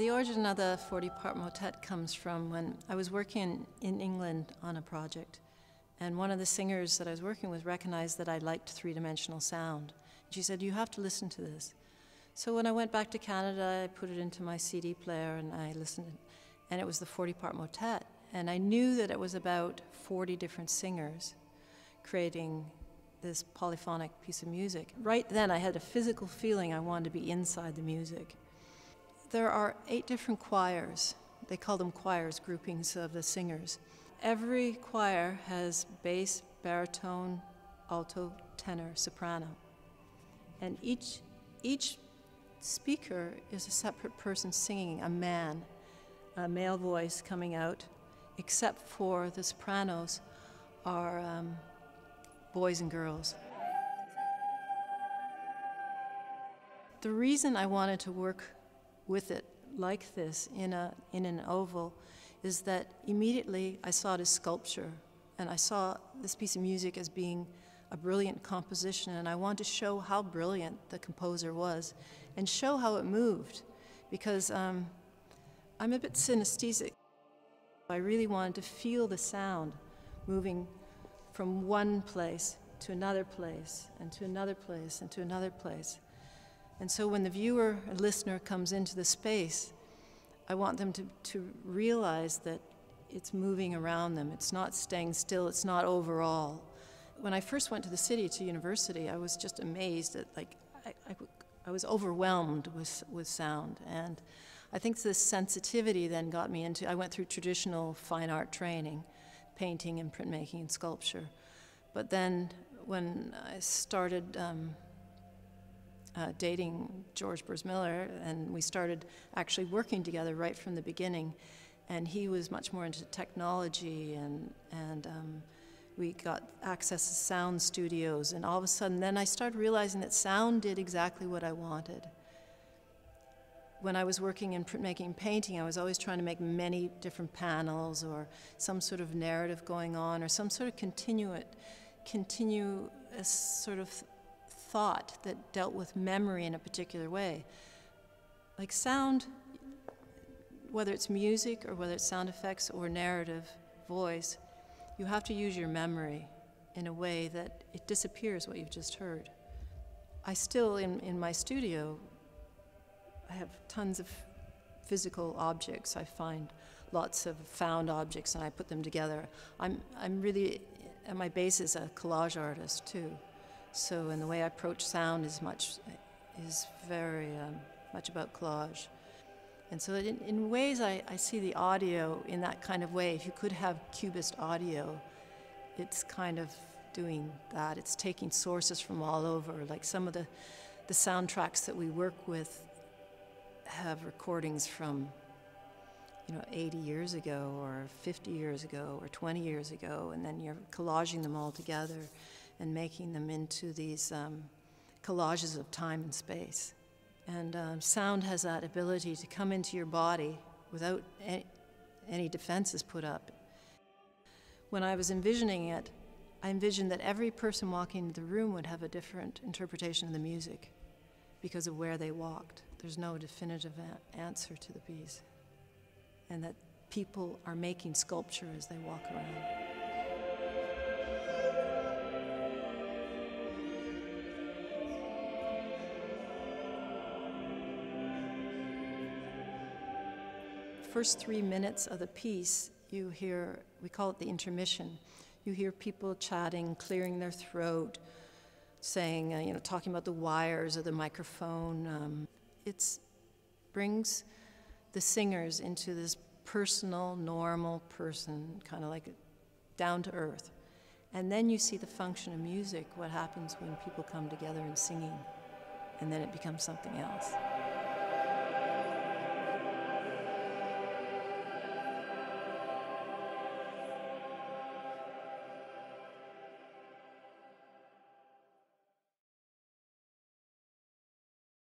The origin of the 40-part motet comes from when I was working in England on a project, and one of the singers that I was working with recognized that I liked three-dimensional sound. She said, "You have to listen to this." So when I went back to Canada, I put it into my CD player and I listened, and it was the 40-part motet. And I knew that it was about 40 different singers creating this polyphonic piece of music. Right then I had a physical feeling I wanted to be inside the music. There are 8 different choirs. They call them choirs, groupings of the singers. Every choir has bass, baritone, alto, tenor, soprano. And each speaker is a separate person singing, a male voice coming out, except for the sopranos are boys and girls. The reason I wanted to work with it like this in an oval is that immediately I saw it as sculpture, and I saw this piece of music as being a brilliant composition, and I wanted to show how brilliant the composer was and show how it moved, because I'm a bit synesthetic. I really wanted to feel the sound moving from one place to another place and to another place and to another place. And so when the viewer or listener comes into the space, I want them to realize that it's moving around them. It's not staying still. It's not overall. When I first went to the city, to university, I was just amazed at, I was overwhelmed with sound. And I think this sensitivity then got me into, I went through traditional fine art training, painting and printmaking and sculpture. But then when I started dating George Bursmiller, and we started actually working together right from the beginning, and he was much more into technology, and we got access to sound studios, and all of a sudden then I started realizing that sound did exactly what I wanted. When I was working in printmaking and painting, I was always trying to make many different panels or some sort of narrative going on or some sort of continuous sort of thought that dealt with memory in a particular way. Like sound, whether it's music or whether it's sound effects or narrative, voice, you have to use your memory in a way that it disappears what you've just heard. I still, in my studio, I have tons of physical objects. I find lots of found objects and I put them together. I'm really, at my base, is a collage artist too. So in the way I approach sound is very much about collage. And so in ways I see the audio in that kind of way. If you could have cubist audio, it's kind of doing that. It's taking sources from all over. Like some of the soundtracks that we work with have recordings from 80 years ago or 50 years ago or 20 years ago, and then you're collaging them all together and making them into these collages of time and space. And sound has that ability to come into your body without any defenses put up. When I was envisioning it, I envisioned that every person walking into the room would have a different interpretation of the music because of where they walked. There's no definitive answer to the piece. And that people are making sculpture as they walk around. First 3 minutes of the piece, you hear, we call it the intermission. You hear people chatting, clearing their throat, saying, talking about the wires of the microphone. It brings the singers into this personal, normal person, kind of like down to earth. And then you see the function of music, what happens when people come together and singing, and then it becomes something else.